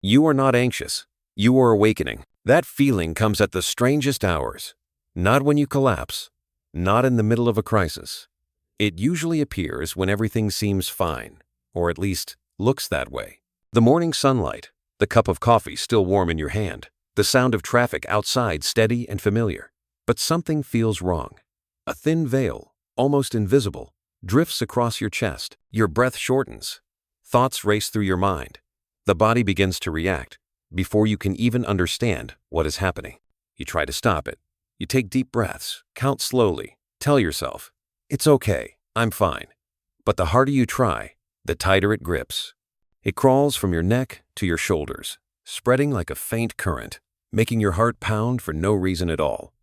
You are not anxious. You are awakening. That feeling comes at the strangest hours. Not when you collapse. Not in the middle of a crisis. It usually appears when everything seems fine, or at least looks that way. The morning sunlight, the cup of coffee still warm in your hand, the sound of traffic outside steady and familiar. But something feels wrong. A thin veil, almost invisible, drifts across your chest. Your breath shortens. Thoughts race through your mind. The body begins to react before you can even understand what is happening. You try to stop it. You take deep breaths, count slowly, tell yourself, "It's okay, I'm fine." But the harder you try, the tighter it grips. It crawls from your neck to your shoulders, spreading like a faint current, making your heart pound for no reason at all.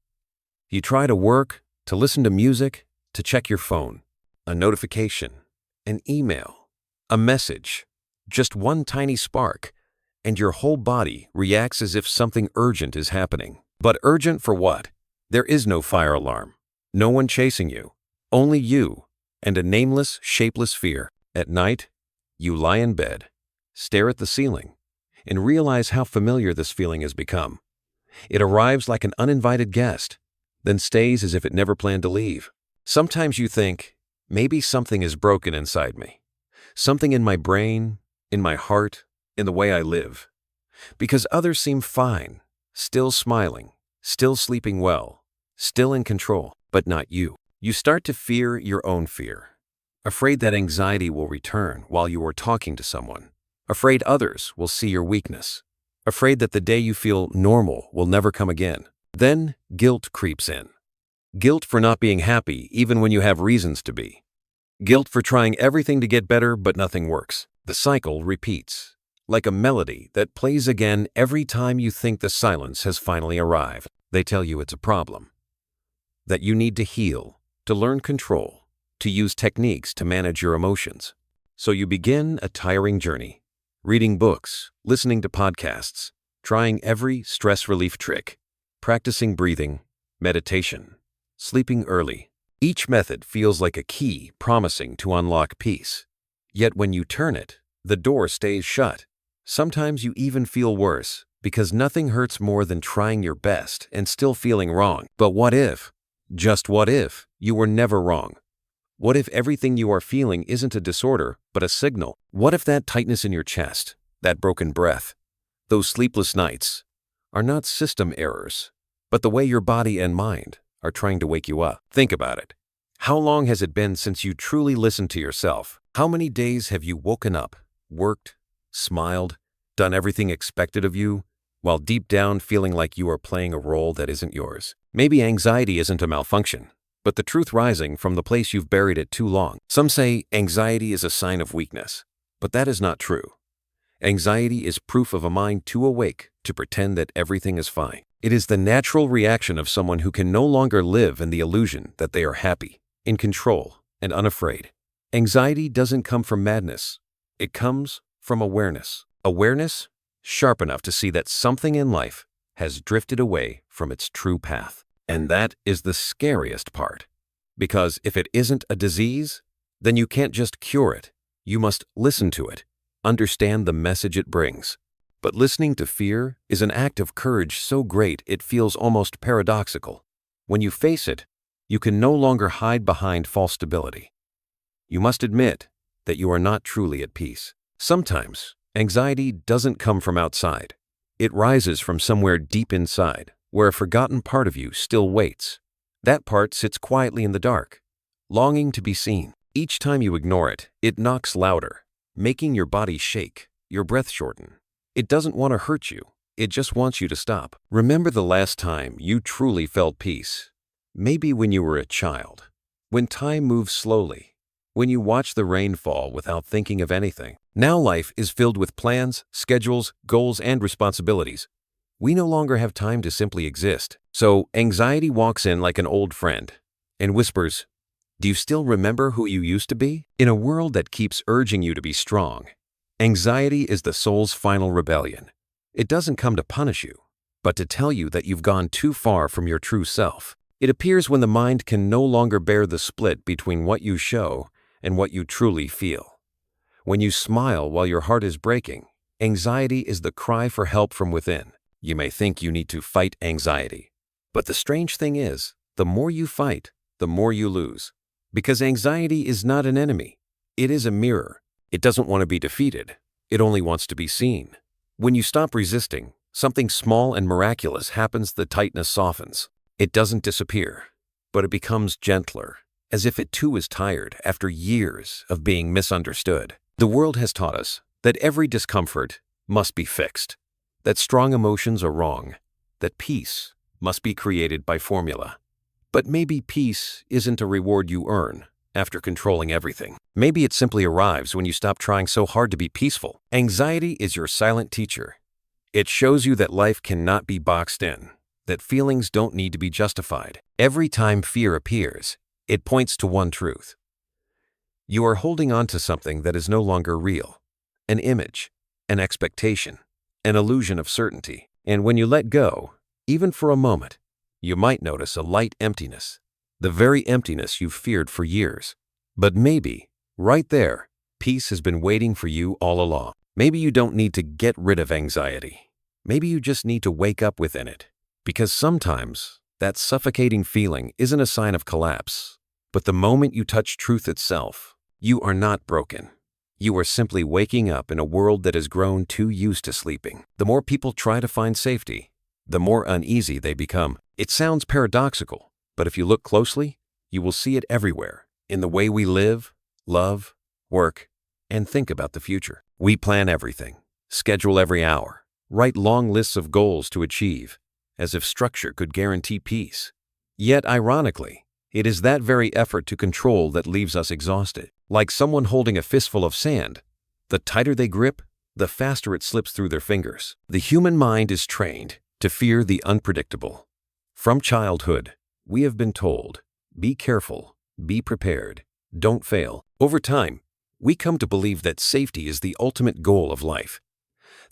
You try to work, to listen to music, to check your phone. A notification, an email, a message, just one tiny spark, and your whole body reacts as if something urgent is happening. But urgent for what? There is no fire alarm. No one chasing you. Only you and a nameless, shapeless fear. At night, you lie in bed, stare at the ceiling, and realize how familiar this feeling has become. It arrives like an uninvited guest, then stays as if it never planned to leave. Sometimes you think, maybe something is broken inside me. Something in my brain, in my heart, in the way I live. Because others seem fine, still smiling, still sleeping well, still in control, but not you. You start to fear your own fear. Afraid that anxiety will return while you are talking to someone. Afraid others will see your weakness. Afraid that the day you feel normal will never come again. Then guilt creeps in. Guilt for not being happy even when you have reasons to be. Guilt for trying everything to get better but nothing works. The cycle repeats, like a melody that plays again every time you think the silence has finally arrived. They tell you it's a problem, that you need to heal, to learn control, to use techniques to manage your emotions. So you begin a tiring journey, reading books, listening to podcasts, trying every stress relief trick, practicing breathing, meditation, sleeping early. Each method feels like a key promising to unlock peace. Yet when you turn it, the door stays shut. Sometimes you even feel worse, because nothing hurts more than trying your best and still feeling wrong. But what if, just what if, you were never wrong? What if everything you are feeling isn't a disorder, but a signal? What if that tightness in your chest, that broken breath, those sleepless nights, are not system errors, but the way your body and mind are trying to wake you up? Think about it. How long has it been since you truly listened to yourself? How many days have you woken up, worked, smiled, done everything expected of you, while deep down feeling like you are playing a role that isn't yours? Maybe anxiety isn't a malfunction, but the truth rising from the place you've buried it too long. Some say anxiety is a sign of weakness, but that is not true. Anxiety is proof of a mind too awake to pretend that everything is fine. It is the natural reaction of someone who can no longer live in the illusion that they are happy, in control, and unafraid. Anxiety doesn't come from madness. It comes from awareness. Awareness sharp enough to see that something in life has drifted away from its true path. And that is the scariest part. Because if it isn't a disease, then you can't just cure it. You must listen to it, understand the message it brings. But listening to fear is an act of courage so great it feels almost paradoxical. When you face it, you can no longer hide behind false stability. You must admit that you are not truly at peace. Sometimes, anxiety doesn't come from outside. It rises from somewhere deep inside, where a forgotten part of you still waits. That part sits quietly in the dark, longing to be seen. Each time you ignore it, it knocks louder, making your body shake, your breath shorten. It doesn't want to hurt you. It just wants you to stop. Remember the last time you truly felt peace. Maybe when you were a child, when time moves slowly, when you watch the rain fall without thinking of anything. Now life is filled with plans, schedules, goals, and responsibilities. We no longer have time to simply exist. So anxiety walks in like an old friend and whispers, "Do you still remember who you used to be?" In a world that keeps urging you to be strong, anxiety is the soul's final rebellion. It doesn't come to punish you, but to tell you that you've gone too far from your true self. It appears when the mind can no longer bear the split between what you show and what you truly feel. When you smile while your heart is breaking, Anxiety is the cry for help from within. You may think you need to fight anxiety. But the strange thing is, the more you fight, the more you lose. Because anxiety is not an enemy. It is a mirror. It doesn't want to be defeated. It only wants to be seen. When you stop resisting, something small and miraculous happens. The tightness softens. It doesn't disappear, but it becomes gentler, as if it too is tired after years of being misunderstood. The world has taught us that every discomfort must be fixed, that strong emotions are wrong, that peace must be created by formula. But maybe peace isn't a reward you earn after controlling everything. Maybe it simply arrives when you stop trying so hard to be peaceful. Anxiety is your silent teacher. It shows you that life cannot be boxed in, that feelings don't need to be justified. Every time fear appears, it points to one truth. You are holding on to something that is no longer real, an image, an expectation, an illusion of certainty. And when you let go, even for a moment, you might notice a light emptiness, the very emptiness you've feared for years. But maybe, right there, peace has been waiting for you all along. Maybe you don't need to get rid of anxiety. Maybe you just need to wake up within it. Because sometimes, that suffocating feeling isn't a sign of collapse, but the moment you touch truth itself. You are not broken. You are simply waking up in a world that has grown too used to sleeping. The more people try to find safety, the more uneasy they become. It sounds paradoxical, but if you look closely, you will see it everywhere, in the way we live, love, work, and think about the future. We plan everything, schedule every hour, write long lists of goals to achieve, as if structure could guarantee peace. Yet, ironically, it is that very effort to control that leaves us exhausted. Like someone holding a fistful of sand, the tighter they grip, the faster it slips through their fingers. The human mind is trained to fear the unpredictable. From childhood, we have been told, be careful, be prepared, don't fail. Over time, we come to believe that safety is the ultimate goal of life,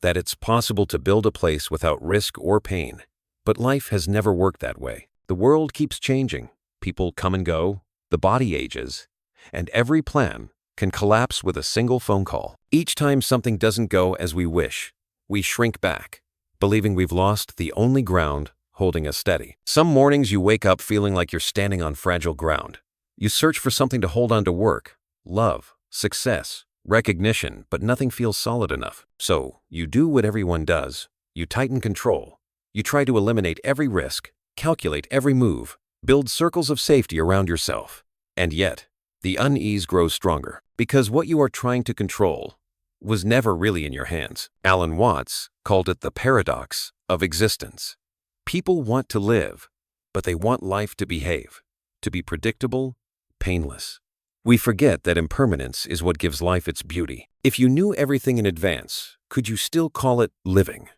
that it's possible to build a place without risk or pain. But life has never worked that way. The world keeps changing. People come and go, the body ages, and every plan can collapse with a single phone call. Each time something doesn't go as we wish, we shrink back, believing we've lost the only ground holding us steady. Some mornings you wake up feeling like you're standing on fragile ground. You search for something to hold on to: work, love, success, recognition, but nothing feels solid enough. So you do what everyone does. You tighten control. You try to eliminate every risk, calculate every move, build circles of safety around yourself. And yet, the unease grows stronger, because what you are trying to control was never really in your hands. Alan Watts called it the paradox of existence. People want to live, but they want life to behave, to be predictable, painless. We forget that impermanence is what gives life its beauty. If you knew everything in advance, could you still call it living?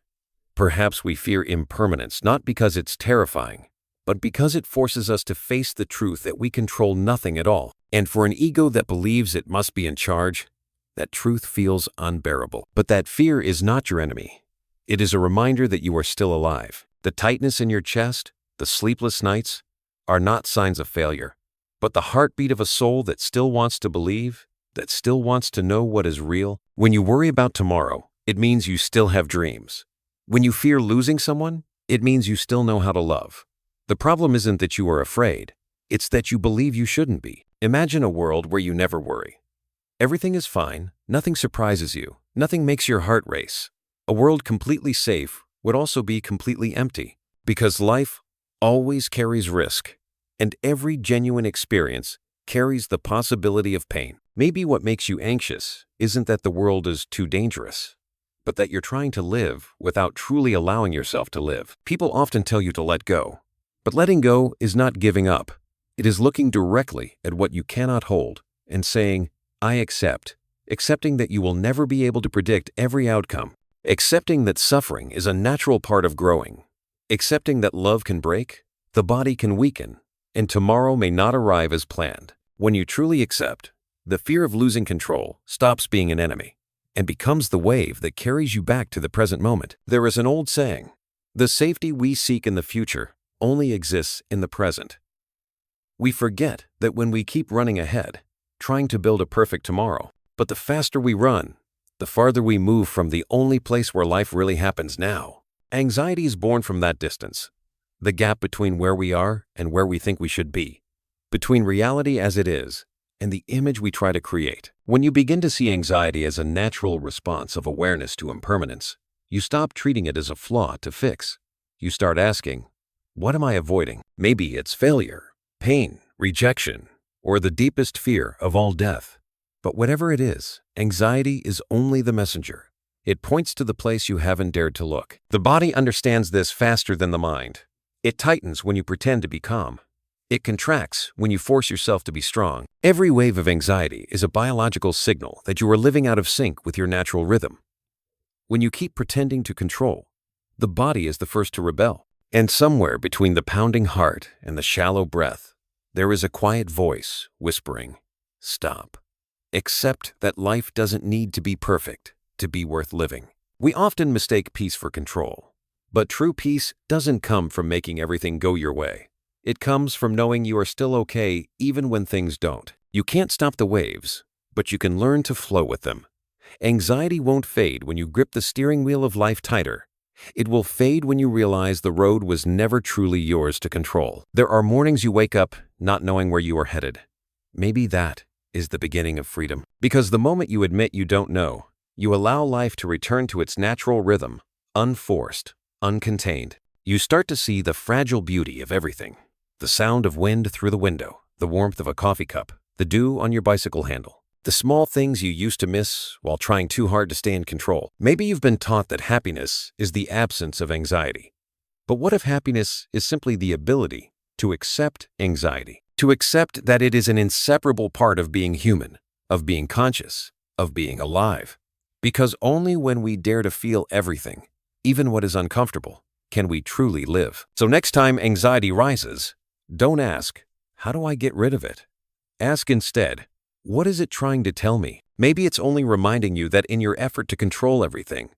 Perhaps we fear impermanence not because it's terrifying, but because it forces us to face the truth that we control nothing at all. And for an ego that believes it must be in charge, that truth feels unbearable. But that fear is not your enemy. It is a reminder that you are still alive. The tightness in your chest, the sleepless nights, are not signs of failure, but the heartbeat of a soul that still wants to believe, that still wants to know what is real. When you worry about tomorrow, it means you still have dreams. When you fear losing someone, it means you still know how to love. The problem isn't that you are afraid, it's that you believe you shouldn't be. Imagine a world where you never worry. Everything is fine, nothing surprises you, nothing makes your heart race. A world completely safe would also be completely empty, because life always carries risk, and every genuine experience carries the possibility of pain. Maybe what makes you anxious isn't that the world is too dangerous, but that you're trying to live without truly allowing yourself to live. People often tell you to let go, but letting go is not giving up. It is looking directly at what you cannot hold and saying, I accept, accepting that you will never be able to predict every outcome, accepting that suffering is a natural part of growing, accepting that love can break, the body can weaken, and tomorrow may not arrive as planned. When you truly accept, the fear of losing control stops being an enemy and becomes the wave that carries you back to the present moment. There is an old saying, the safety we seek in the future only exists in the present. We forget that when we keep running ahead, trying to build a perfect tomorrow, but the faster we run, the farther we move from the only place where life really happens now. Anxiety is born from that distance, the gap between where we are and where we think we should be, between reality as it is and the image we try to create. When you begin to see anxiety as a natural response of awareness to impermanence, you stop treating it as a flaw to fix. You start asking, what am I avoiding? Maybe it's failure, pain, rejection, or the deepest fear of all, death. But whatever it is, anxiety is only the messenger. It points to the place you haven't dared to look. The body understands this faster than the mind. It tightens when you pretend to be calm. It contracts when you force yourself to be strong. Every wave of anxiety is a biological signal that you are living out of sync with your natural rhythm. When you keep pretending to control, the body is the first to rebel. And somewhere between the pounding heart and the shallow breath, there is a quiet voice whispering, stop. Accept that life doesn't need to be perfect to be worth living. We often mistake peace for control, but true peace doesn't come from making everything go your way. It comes from knowing you are still okay even when things don't. You can't stop the waves, but you can learn to flow with them. Anxiety won't fade when you grip the steering wheel of life tighter. It will fade when you realize the road was never truly yours to control. There are mornings you wake up not knowing where you are headed. Maybe that is the beginning of freedom. Because the moment you admit you don't know, you allow life to return to its natural rhythm, unforced, uncontained. You start to see the fragile beauty of everything. The sound of wind through the window, the warmth of a coffee cup, the dew on your bicycle handle, the small things you used to miss while trying too hard to stay in control. Maybe you've been taught that happiness is the absence of anxiety. But what if happiness is simply the ability to accept anxiety? To accept that it is an inseparable part of being human, of being conscious, of being alive. Because only when we dare to feel everything, even what is uncomfortable, can we truly live. So next time anxiety rises, don't ask, how do I get rid of it? Ask instead, what is it trying to tell me? Maybe it's only reminding you that in your effort to control everything,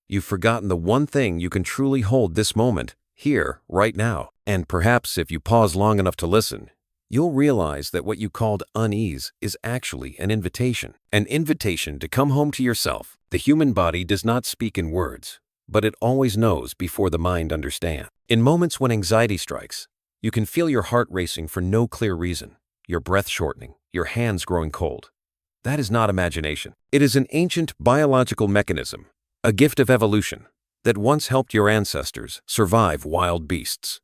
you've forgotten the one thing you can truly hold this moment, here, right now. And perhaps if you pause long enough to listen, you'll realize that what you called unease is actually an invitation to come home to yourself. The human body does not speak in words, but it always knows before the mind understands. In moments when anxiety strikes, you can feel your heart racing for no clear reason, your breath shortening, your hands growing cold. That is not imagination. It is an ancient biological mechanism, a gift of evolution that once helped your ancestors survive wild beasts.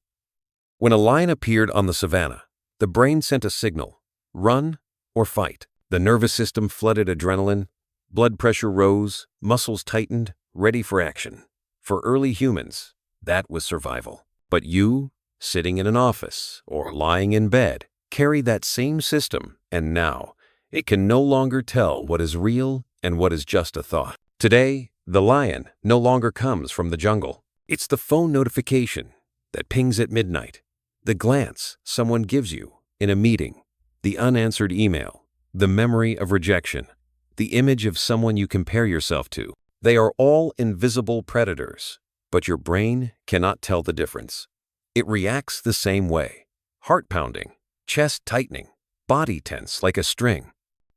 When a lion appeared on the savannah, the brain sent a signal, run or fight. The nervous system flooded adrenaline, blood pressure rose, muscles tightened, ready for action. For early humans, that was survival. But you, sitting in an office or lying in bed, carry that same system, and now it can no longer tell what is real and what is just a thought. Today, the lion no longer comes from the jungle. It's the phone notification that pings at midnight, the glance someone gives you in a meeting, the unanswered email, the memory of rejection, the image of someone you compare yourself to. They are all invisible predators, but your brain cannot tell the difference. It reacts the same way, heart pounding, chest tightening, body tense like a string.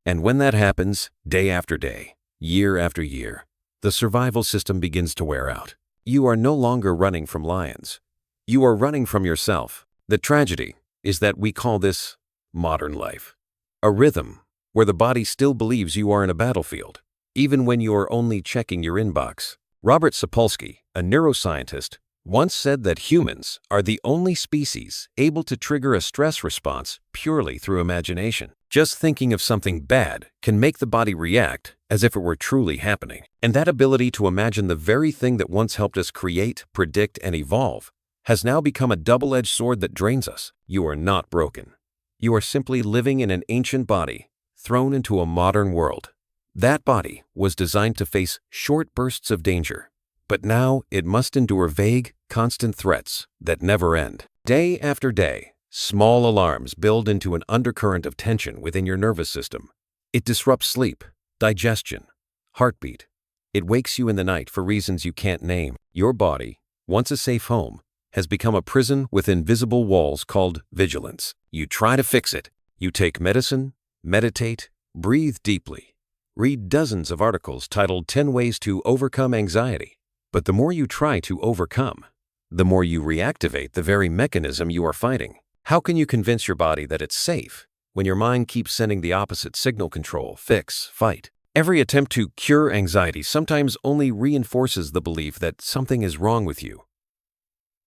And when that happens, day after day, year after year, the survival system begins to wear out. You are no longer running from lions. You are running from yourself. The tragedy is that we call this modern life, a rhythm where the body still believes you are in a battlefield, even when you are only checking your inbox. Robert Sapolsky, a neuroscientist, once said that humans are the only species able to trigger a stress response purely through imagination. Just thinking of something bad can make the body react as if it were truly happening. And that ability to imagine the very thing that once helped us create, predict, and evolve has now become a double-edged sword that drains us. You are not broken. You are simply living in an ancient body thrown into a modern world. That body was designed to face short bursts of danger, but now it must endure vague, constant threats that never end. Day after day, small alarms build into an undercurrent of tension within your nervous system. It disrupts sleep, digestion, heartbeat. It wakes you in the night for reasons you can't name. Your body, once a safe home, has become a prison with invisible walls called vigilance. You try to fix it. You take medicine, meditate, breathe deeply, Read dozens of articles titled 10 Ways to Overcome Anxiety. But the more you try to overcome, the more you reactivate the very mechanism you are fighting. How can you convince your body that it's safe when your mind keeps sending the opposite signal: control, fix, fight? Every attempt to cure anxiety sometimes only reinforces the belief that something is wrong with you.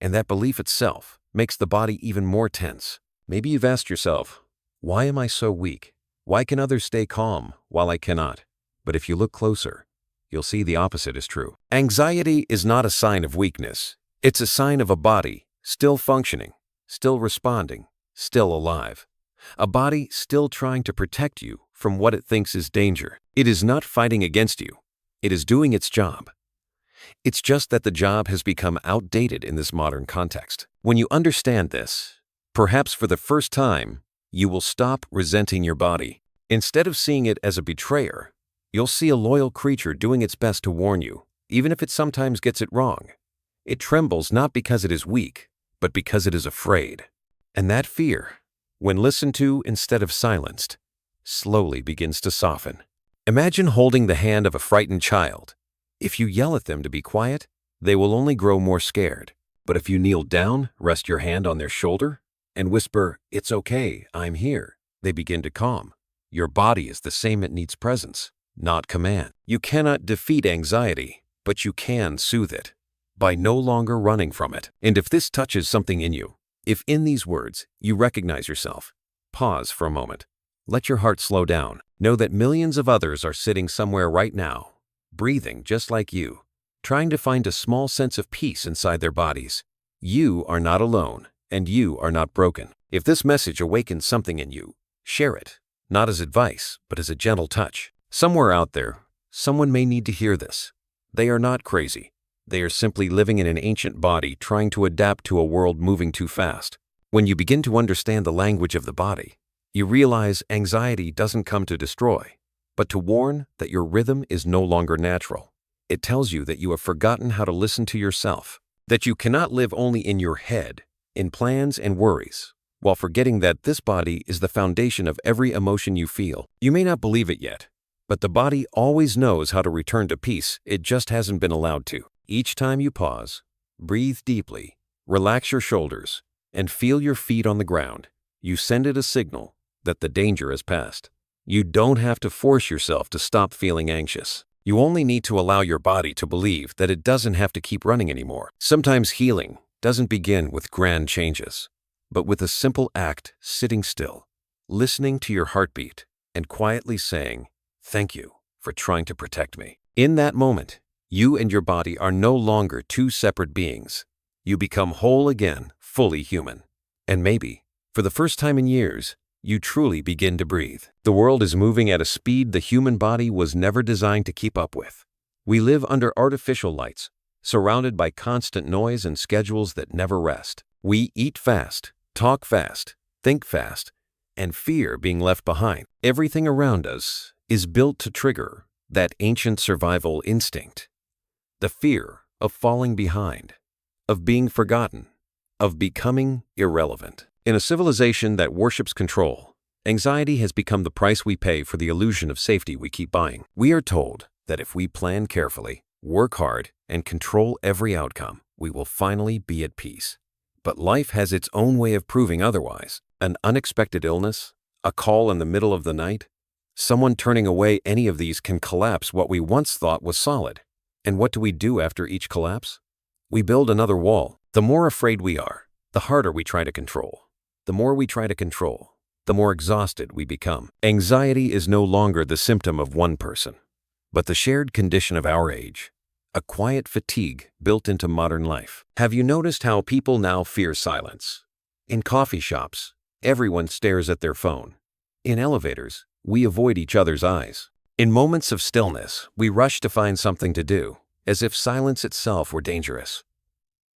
And that belief itself makes the body even more tense. Maybe you've asked yourself, why am I so weak? Why can others stay calm while I cannot? But if you look closer, you'll see the opposite is true. Anxiety is not a sign of weakness. It's a sign of a body still functioning, still responding, still alive. A body still trying to protect you from what it thinks is danger. It is not fighting against you. It is doing its job. It's just that the job has become outdated in this modern context. When you understand this, perhaps for the first time, you will stop resenting your body. Instead of seeing it as a betrayer, you'll see a loyal creature doing its best to warn you, even if it sometimes gets it wrong. It trembles not because it is weak, but because it is afraid. And that fear, when listened to instead of silenced, slowly begins to soften. Imagine holding the hand of a frightened child. If you yell at them to be quiet, they will only grow more scared. But if you kneel down, rest your hand on their shoulder, and whisper, "It's okay, I'm here," they begin to calm. Your body is the same. It needs presence, not command. You cannot defeat anxiety, but you can soothe it by no longer running from it. And if this touches something in you, if in these words you recognize yourself, pause for a moment. Let your heart slow down. Know that millions of others are sitting somewhere right now, breathing just like you, trying to find a small sense of peace inside their bodies. You are not alone, and you are not broken. If this message awakens something in you, share it, not as advice, but as a gentle touch. Somewhere out there, someone may need to hear this. They are not crazy. They are simply living in an ancient body trying to adapt to a world moving too fast. When you begin to understand the language of the body, you realize anxiety doesn't come to destroy, but to warn that your rhythm is no longer natural. It tells you that you have forgotten how to listen to yourself, that you cannot live only in your head, in plans and worries, while forgetting that this body is the foundation of every emotion you feel. You may not believe it yet, but the body always knows how to return to peace. It just hasn't been allowed to. Each time you pause, breathe deeply, relax your shoulders, and feel your feet on the ground, you send it a signal that the danger has passed. You don't have to force yourself to stop feeling anxious. You only need to allow your body to believe that it doesn't have to keep running anymore. Sometimes healing doesn't begin with grand changes, but with a simple act: sitting still, listening to your heartbeat, and quietly saying, "Thank you for trying to protect me." In that moment, you and your body are no longer two separate beings. You become whole again, fully human. And maybe, for the first time in years, you truly begin to breathe. The world is moving at a speed the human body was never designed to keep up with. We live under artificial lights, surrounded by constant noise and schedules that never rest. We eat fast, talk fast, think fast, and fear being left behind. Everything around us is built to trigger that ancient survival instinct. The fear of falling behind, of being forgotten, of becoming irrelevant. In a civilization that worships control, anxiety has become the price we pay for the illusion of safety we keep buying. We are told that if we plan carefully, work hard, and control every outcome, we will finally be at peace. But life has its own way of proving otherwise. An unexpected illness, a call in the middle of the night, someone turning away, any of these can collapse what we once thought was solid. And what do we do after each collapse? We build another wall. The more afraid we are, the harder we try to control. The more we try to control, the more exhausted we become. Anxiety is no longer the symptom of one person, but the shared condition of our age, a quiet fatigue built into modern life. Have you noticed how people now fear silence? In coffee shops, everyone stares at their phone. In elevators, we avoid each other's eyes. In moments of stillness, we rush to find something to do, as if silence itself were dangerous.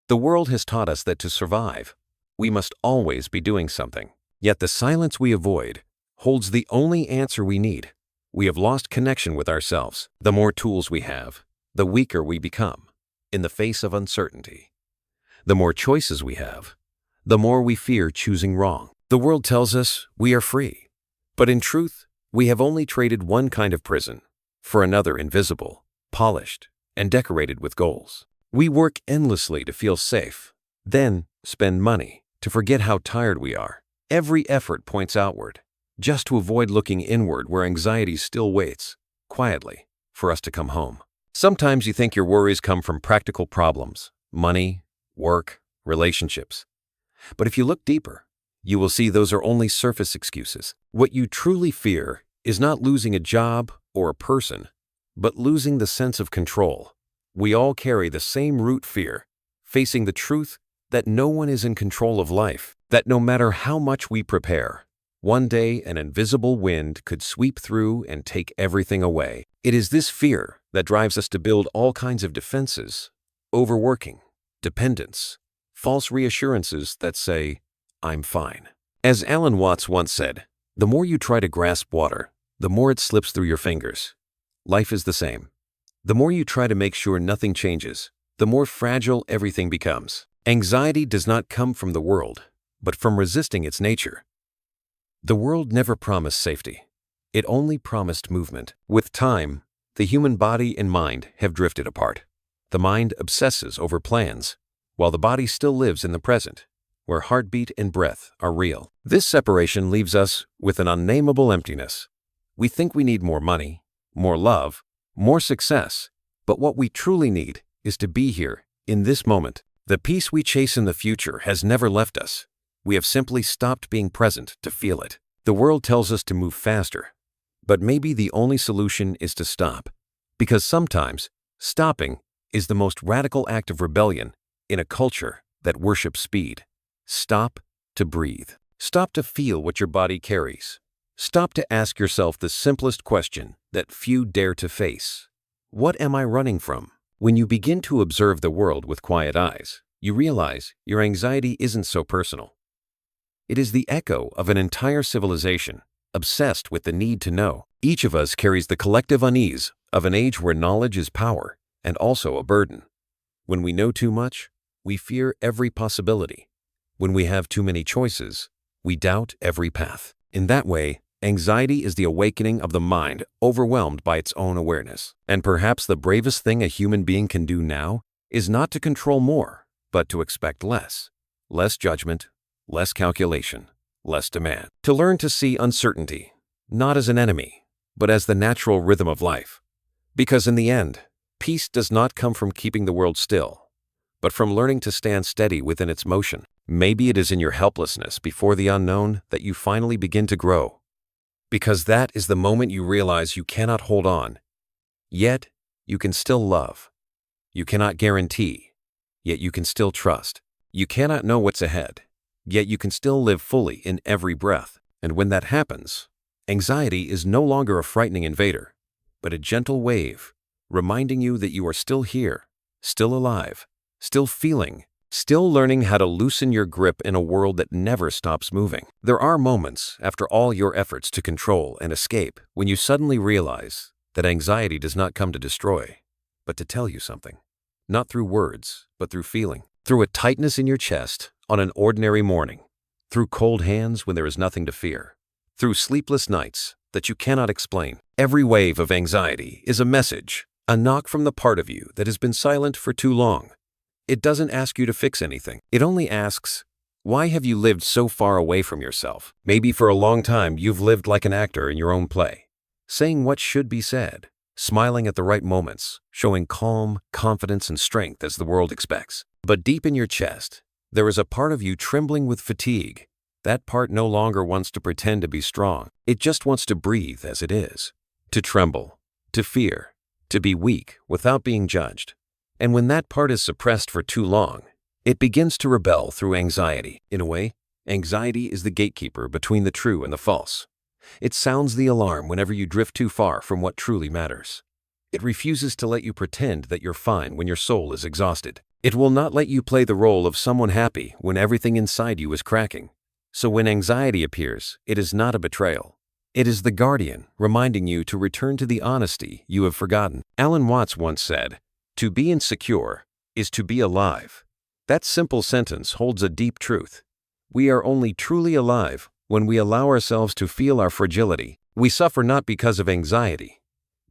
The world has taught us that to survive, we must always be doing something. Yet the silence we avoid holds the only answer we need. We have lost connection with ourselves. The more tools we have, the weaker we become in the face of uncertainty. The more choices we have, the more we fear choosing wrong. The world tells us we are free, but in truth, we have only traded one kind of prison for another invisible, polished, and decorated with goals. We work endlessly to feel safe, then spend money to forget how tired we are. Every effort points outward, just to avoid looking inward where anxiety still waits, quietly, for us to come home. Sometimes you think your worries come from practical problems, money, work, relationships. But if you look deeper, you will see those are only surface excuses. What you truly fear is not losing a job or a person, but losing the sense of control. We all carry the same root fear, facing the truth that no one is in control of life, that no matter how much we prepare, one day an invisible wind could sweep through and take everything away. It is this fear that drives us to build all kinds of defenses, overworking, dependence, false reassurances that say, "I'm fine." As Alan Watts once said, "The more you try to grasp water, the more it slips through your fingers." Life is the same. The more you try to make sure nothing changes, the more fragile everything becomes. Anxiety does not come from the world, but from resisting its nature. The world never promised safety. It only promised movement. With time, the human body and mind have drifted apart. The mind obsesses over plans, while the body still lives in the present, where heartbeat and breath are real. This separation leaves us with an unnameable emptiness. We think we need more money, more love, more success, but what we truly need is to be here, in this moment. The peace we chase in the future has never left us. We have simply stopped being present to feel it. The world tells us to move faster, but maybe the only solution is to stop, because sometimes stopping is the most radical act of rebellion in a culture that worships speed. Stop to breathe. Stop to feel what your body carries. Stop to ask yourself the simplest question that few dare to face. What am I running from? When you begin to observe the world with quiet eyes, you realize your anxiety isn't so personal. It is the echo of an entire civilization, obsessed with the need to know. Each of us carries the collective unease of an age where knowledge is power and also a burden. When we know too much, we fear every possibility. When we have too many choices, we doubt every path. In that way, anxiety is the awakening of the mind overwhelmed by its own awareness. And perhaps the bravest thing a human being can do now is not to control more, but to expect less. Less judgment, less calculation, less demand. To learn to see uncertainty, not as an enemy, but as the natural rhythm of life. Because in the end, peace does not come from keeping the world still, but from learning to stand steady within its motion. Maybe it is in your helplessness before the unknown that you finally begin to grow. Because that is the moment you realize you cannot hold on, yet you can still love. You cannot guarantee, yet you can still trust. You cannot know what's ahead, yet you can still live fully in every breath. And when that happens, anxiety is no longer a frightening invader, but a gentle wave, reminding you that you are still here, still alive, still feeling, still learning how to loosen your grip in a world that never stops moving. There are moments, after all your efforts to control and escape, when you suddenly realize that anxiety does not come to destroy, but to tell you something. Not through words, but through feeling. Through a tightness in your chest on an ordinary morning. Through cold hands when there is nothing to fear. Through sleepless nights that you cannot explain. Every wave of anxiety is a message, a knock from the part of you that has been silent for too long. It doesn't ask you to fix anything. It only asks, why have you lived so far away from yourself? Maybe for a long time you've lived like an actor in your own play, saying what should be said, smiling at the right moments, showing calm, confidence, and strength as the world expects. But deep in your chest, there is a part of you trembling with fatigue. That part no longer wants to pretend to be strong. It just wants to breathe as it is, to tremble, to fear, to be weak without being judged. And when that part is suppressed for too long, it begins to rebel through anxiety. In a way, anxiety is the gatekeeper between the true and the false. It sounds the alarm whenever you drift too far from what truly matters. It refuses to let you pretend that you're fine when your soul is exhausted. It will not let you play the role of someone happy when everything inside you is cracking. So when anxiety appears, it is not a betrayal. It is the guardian reminding you to return to the honesty you have forgotten. Alan Watts once said, "To be insecure is to be alive." That simple sentence holds a deep truth. We are only truly alive when we allow ourselves to feel our fragility. We suffer not because of anxiety,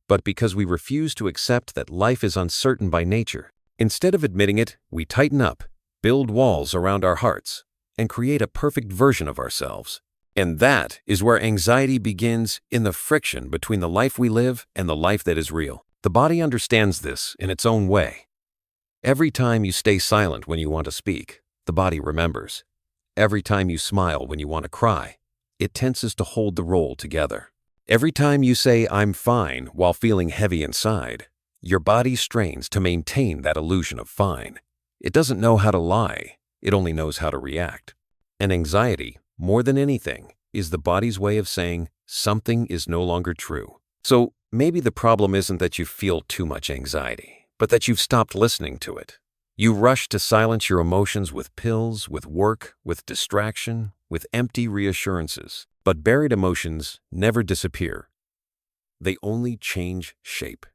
but because we refuse to accept that life is uncertain by nature. Instead of admitting it, we tighten up, build walls around our hearts, and create a perfect version of ourselves. And that is where anxiety begins, in the friction between the life we live and the life that is real. The body understands this in its own way. Every time you stay silent when you want to speak, the body remembers. Every time you smile when you want to cry, it tenses to hold the role together. Every time you say, "I'm fine," while feeling heavy inside, your body strains to maintain that illusion of fine. It doesn't know how to lie, it only knows how to react. And anxiety, more than anything, is the body's way of saying something is no longer true. So maybe the problem isn't that you feel too much anxiety, but that you've stopped listening to it. You rush to silence your emotions with pills, with work, with distraction, with empty reassurances. But buried emotions never disappear. They only change shape.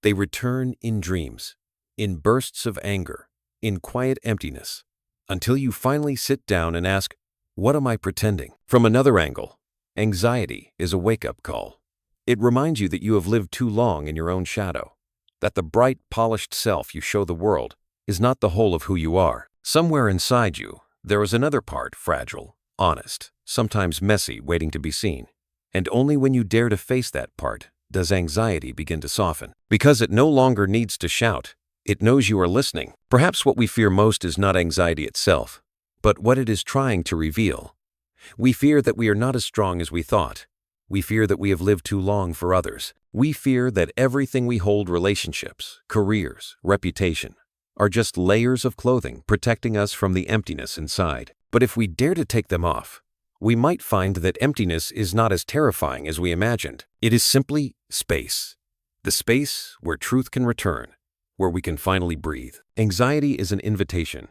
They return in dreams, in bursts of anger, in quiet emptiness, until you finally sit down and ask, "What am I pretending?" From another angle, anxiety is a wake-up call. It reminds you that you have lived too long in your own shadow, that the bright, polished self you show the world is not the whole of who you are. Somewhere inside you, there is another part, fragile, honest, sometimes messy, waiting to be seen. And only when you dare to face that part does anxiety begin to soften. Because it no longer needs to shout, it knows you are listening. Perhaps what we fear most is not anxiety itself, but what it is trying to reveal. We fear that we are not as strong as we thought. We fear that we have lived too long for others. We fear that everything we hold, relationships, careers, reputation, are just layers of clothing protecting us from the emptiness inside. But if we dare to take them off, we might find that emptiness is not as terrifying as we imagined. It is simply space. The space where truth can return, where we can finally breathe. Anxiety is an invitation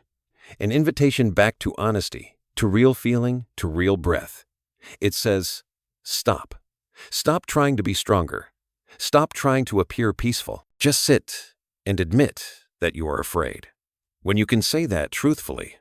back to honesty, to real feeling, to real breath. It says, stop. Stop trying to be stronger. Stop trying to appear peaceful. Just sit and admit that you are afraid. When you can say that truthfully,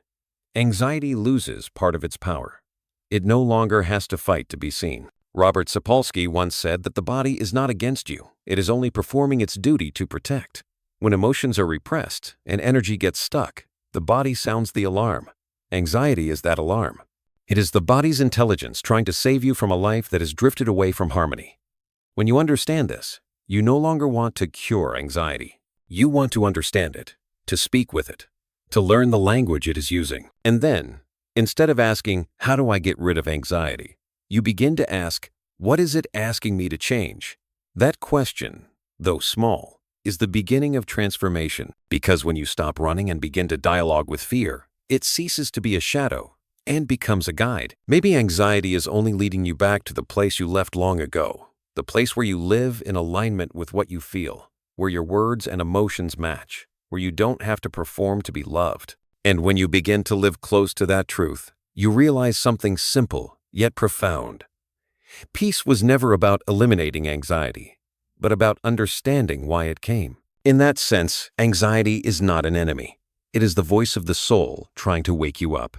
anxiety loses part of its power. It no longer has to fight to be seen. Robert Sapolsky once said that the body is not against you. It is only performing its duty to protect. When emotions are repressed and energy gets stuck, the body sounds the alarm. Anxiety is that alarm. It is the body's intelligence trying to save you from a life that has drifted away from harmony. When you understand this, you no longer want to cure anxiety. You want to understand it, to speak with it, to learn the language it is using. And then, instead of asking, "How do I get rid of anxiety?" you begin to ask, "What is it asking me to change?" That question, though small, is the beginning of transformation, because when you stop running and begin to dialogue with fear, it ceases to be a shadow and becomes a guide. Maybe anxiety is only leading you back to the place you left long ago, the place where you live in alignment with what you feel, where your words and emotions match, where you don't have to perform to be loved. And when you begin to live close to that truth, you realize something simple yet profound. Peace was never about eliminating anxiety, but about understanding why it came. In that sense, anxiety is not an enemy. It is the voice of the soul trying to wake you up.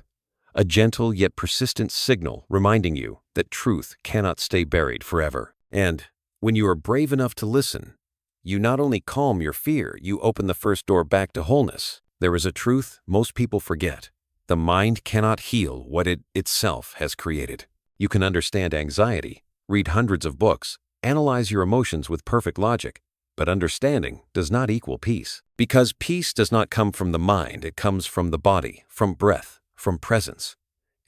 A gentle yet persistent signal reminding you that truth cannot stay buried forever. And when you are brave enough to listen, you not only calm your fear, you open the first door back to wholeness. There is a truth most people forget. The mind cannot heal what it itself has created. You can understand anxiety, read hundreds of books, analyze your emotions with perfect logic, but understanding does not equal peace. Because peace does not come from the mind, it comes from the body, from breath, from presence.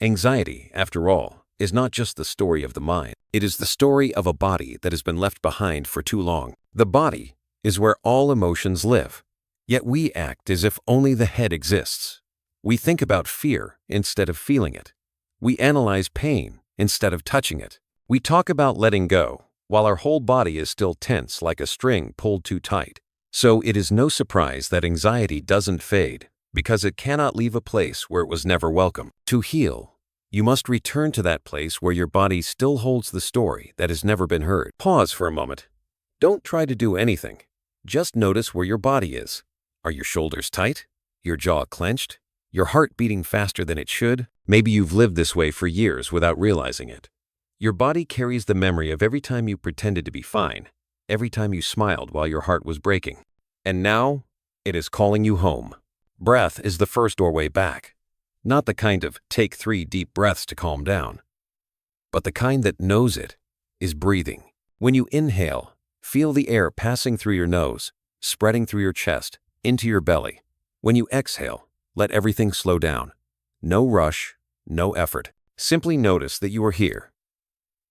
Anxiety, after all, is not just the story of the mind. It is the story of a body that has been left behind for too long. The body is where all emotions live. Yet we act as if only the head exists. We think about fear instead of feeling it. We analyze pain instead of touching it. We talk about letting go, while our whole body is still tense like a string pulled too tight. So it is no surprise that anxiety doesn't fade, because it cannot leave a place where it was never welcome. To heal, you must return to that place where your body still holds the story that has never been heard. Pause for a moment. Don't try to do anything. Just notice where your body is. Are your shoulders tight? Your jaw clenched? Your heart beating faster than it should? Maybe you've lived this way for years without realizing it. Your body carries the memory of every time you pretended to be fine, every time you smiled while your heart was breaking. And now, it is calling you home. Breath is the first doorway back. Not the kind of take 3 deep breaths to calm down, but the kind that knows it is breathing. When you inhale, feel the air passing through your nose, spreading through your chest, into your belly. When you exhale, let everything slow down. No rush, no effort. Simply notice that you are here.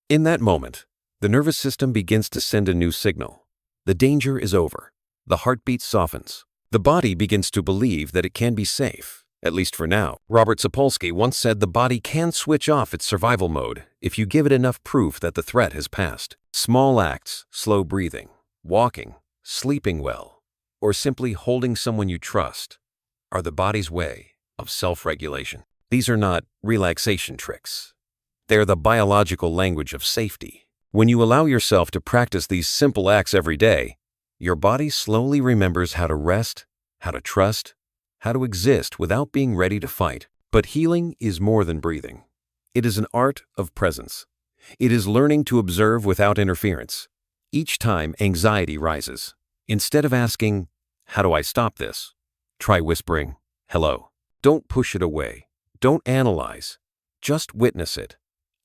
In that moment, the nervous system begins to send a new signal. The danger is over. The heartbeat softens. The body begins to believe that it can be safe, at least for now. Robert Sapolsky once said the body can switch off its survival mode if you give it enough proof that the threat has passed. Small acts, slow breathing, walking, sleeping well, or simply holding someone you trust are the body's way of self-regulation. These are not relaxation tricks. They're the biological language of safety. When you allow yourself to practice these simple acts every day, your body slowly remembers how to rest, how to trust, how to exist without being ready to fight. But healing is more than breathing. It is an art of presence. It is learning to observe without interference. Each time anxiety rises, instead of asking, "How do I stop this?" try whispering, "Hello." Don't push it away. Don't analyze. Just witness it.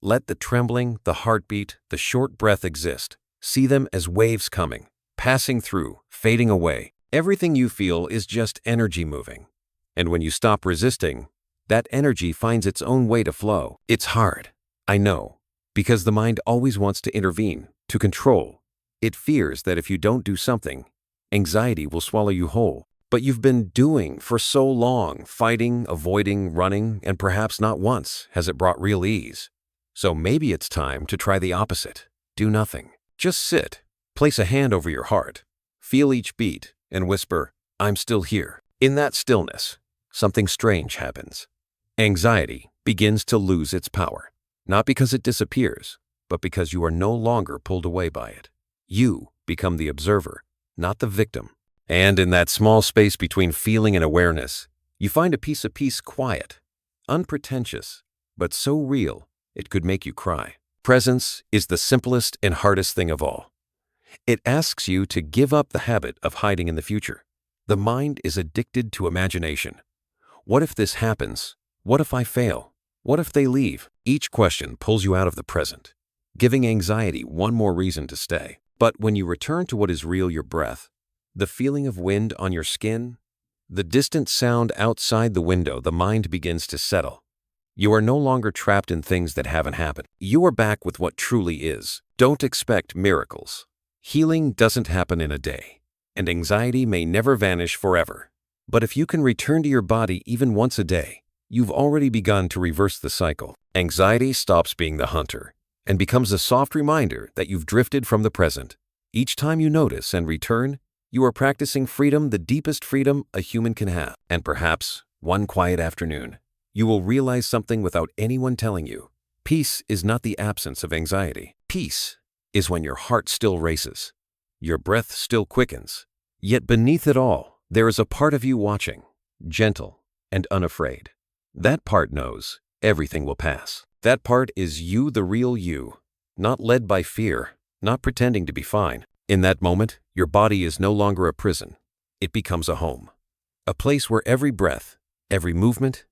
Let the trembling, the heartbeat, the short breath exist. See them as waves coming, passing through, fading away. Everything you feel is just energy moving. And when you stop resisting, that energy finds its own way to flow. It's hard, I know, because the mind always wants to intervene, to control. It fears that if you don't do something, anxiety will swallow you whole. But you've been doing for so long, fighting, avoiding, running, and perhaps not once has it brought real ease. So maybe it's time to try the opposite. Do nothing. Just sit, place a hand over your heart, feel each beat, and whisper, "I'm still here." In that stillness, something strange happens. Anxiety begins to lose its power, not because it disappears, but because you are no longer pulled away by it. You become the observer, not the victim. And in that small space between feeling and awareness, you find a piece of peace quiet, unpretentious, but so real it could make you cry. Presence is the simplest and hardest thing of all. It asks you to give up the habit of hiding in the future. The mind is addicted to imagination. What if this happens? What if I fail? What if they leave? Each question pulls you out of the present, giving anxiety one more reason to stay. But when you return to what is real, your breath, the feeling of wind on your skin, the distant sound outside the window, the mind begins to settle. You are no longer trapped in things that haven't happened. You are back with what truly is. Don't expect miracles. Healing doesn't happen in a day, and anxiety may never vanish forever. But if you can return to your body even once a day, you've already begun to reverse the cycle. Anxiety stops being the hunter and becomes a soft reminder that you've drifted from the present. Each time you notice and return, you are practicing freedom, the deepest freedom a human can have. And perhaps, one quiet afternoon, you will realize something without anyone telling you. Peace is not the absence of anxiety. Peace is when your heart still races, your breath still quickens, yet beneath it all, there is a part of you watching, gentle and unafraid. That part knows everything will pass. That part is you, the real you, not led by fear, not pretending to be fine. In that moment, your body is no longer a prison. It becomes a home, a place where every breath, every movement,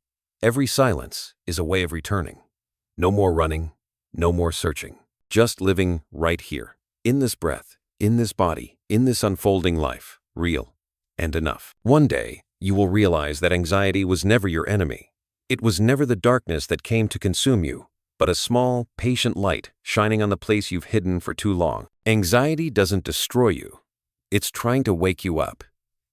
every silence is a way of returning. No more running, no more searching, just living right here, in this breath, in this body, in this unfolding life, real and enough. One day, you will realize that anxiety was never your enemy. It was never the darkness that came to consume you, but a small, patient light shining on the place you've hidden for too long. Anxiety doesn't destroy you. It's trying to wake you up,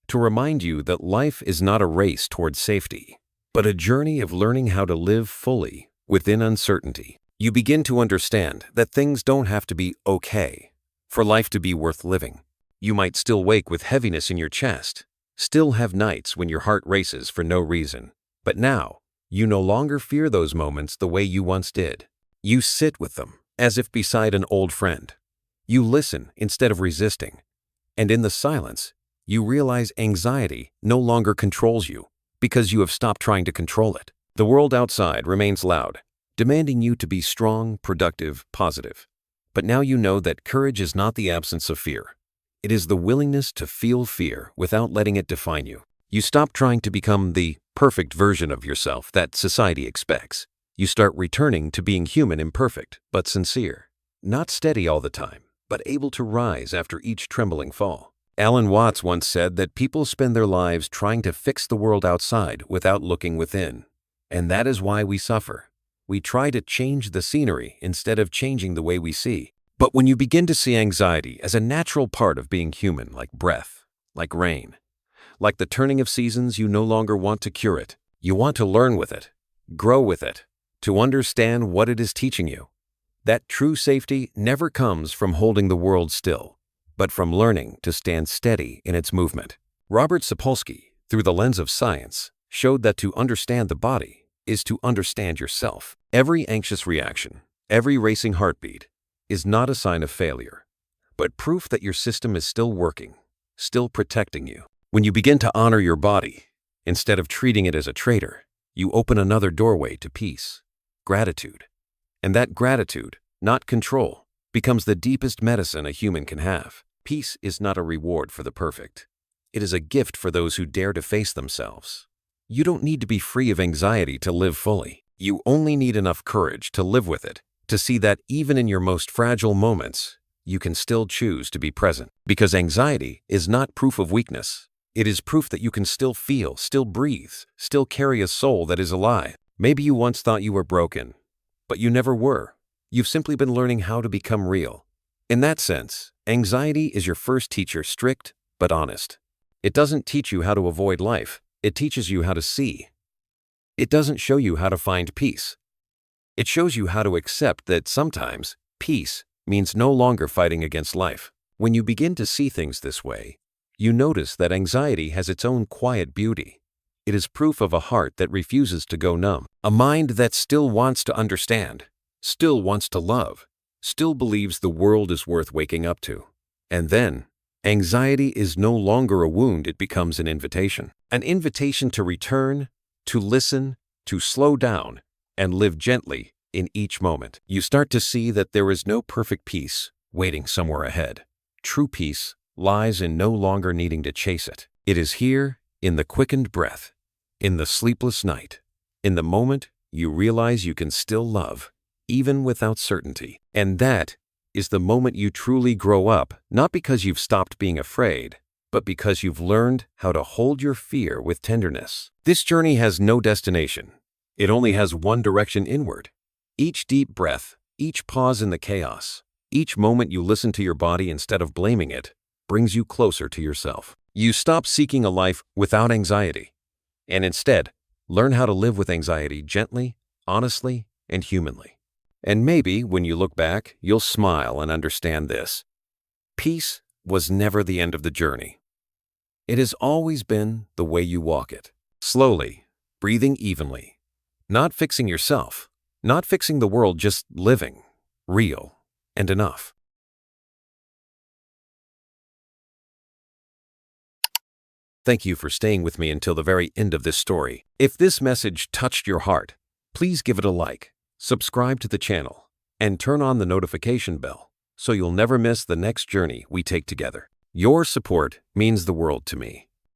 to remind you that life is not a race toward safety, but a journey of learning how to live fully within uncertainty. You begin to understand that things don't have to be okay for life to be worth living. You might still wake with heaviness in your chest, still have nights when your heart races for no reason, but now, you no longer fear those moments the way you once did. You sit with them as if beside an old friend. You listen instead of resisting. And in the silence, you realize anxiety no longer controls you because you have stopped trying to control it. The world outside remains loud, demanding you to be strong, productive, positive. But now you know that courage is not the absence of fear. It is the willingness to feel fear without letting it define you. You stop trying to become the perfect version of yourself that society expects. You start returning to being human, imperfect, but sincere. Not steady all the time, but able to rise after each trembling fall. Alan Watts once said that people spend their lives trying to fix the world outside without looking within. And that is why we suffer. We try to change the scenery instead of changing the way we see. But when you begin to see anxiety as a natural part of being human, like breath, like rain, like the turning of seasons, you no longer want to cure it. You want to learn with it, grow with it, to understand what it is teaching you. That true safety never comes from holding the world still, but from learning to stand steady in its movement. Robert Sapolsky, through the lens of science, showed that to understand the body is to understand yourself. Every anxious reaction, every racing heartbeat, is not a sign of failure, but proof that your system is still working, still protecting you. When you begin to honor your body, instead of treating it as a traitor, you open another doorway to peace, gratitude. And that gratitude, not control, becomes the deepest medicine a human can have. Peace is not a reward for the perfect. It is a gift for those who dare to face themselves. You don't need to be free of anxiety to live fully. You only need enough courage to live with it, to see that even in your most fragile moments, you can still choose to be present. Because anxiety is not proof of weakness. It is proof that you can still feel, still breathe, still carry a soul that is alive. Maybe you once thought you were broken, but you never were. You've simply been learning how to become real. In that sense, anxiety is your first teacher, strict but honest. It doesn't teach you how to avoid life. It teaches you how to see. It doesn't show you how to find peace. It shows you how to accept that sometimes peace means no longer fighting against life. When you begin to see things this way, you notice that anxiety has its own quiet beauty. It is proof of a heart that refuses to go numb, a mind that still wants to understand, still wants to love, still believes the world is worth waking up to. And then, anxiety is no longer a wound, it becomes an invitation to return, to listen, to slow down, and live gently in each moment. You start to see that there is no perfect peace waiting somewhere ahead. True peace lies in no longer needing to chase it. It is here, in the quickened breath, in the sleepless night, in the moment you realize you can still love, even without certainty. And that is the moment you truly grow up, not because you've stopped being afraid, but because you've learned how to hold your fear with tenderness. This journey has no destination. It only has one direction, inward. Each deep breath, each pause in the chaos, each moment you listen to your body instead of blaming it, brings you closer to yourself. You stop seeking a life without anxiety, and instead, learn how to live with anxiety gently, honestly, and humanly. And maybe, when you look back, you'll smile and understand this. Peace was never the end of the journey. It has always been the way you walk it. Slowly, breathing evenly. Not fixing yourself, not fixing the world, just living, real, and enough. Thank you for staying with me until the very end of this story. If this message touched your heart, please give it a like, subscribe to the channel, and turn on the notification bell so you'll never miss the next journey we take together. Your support means the world to me.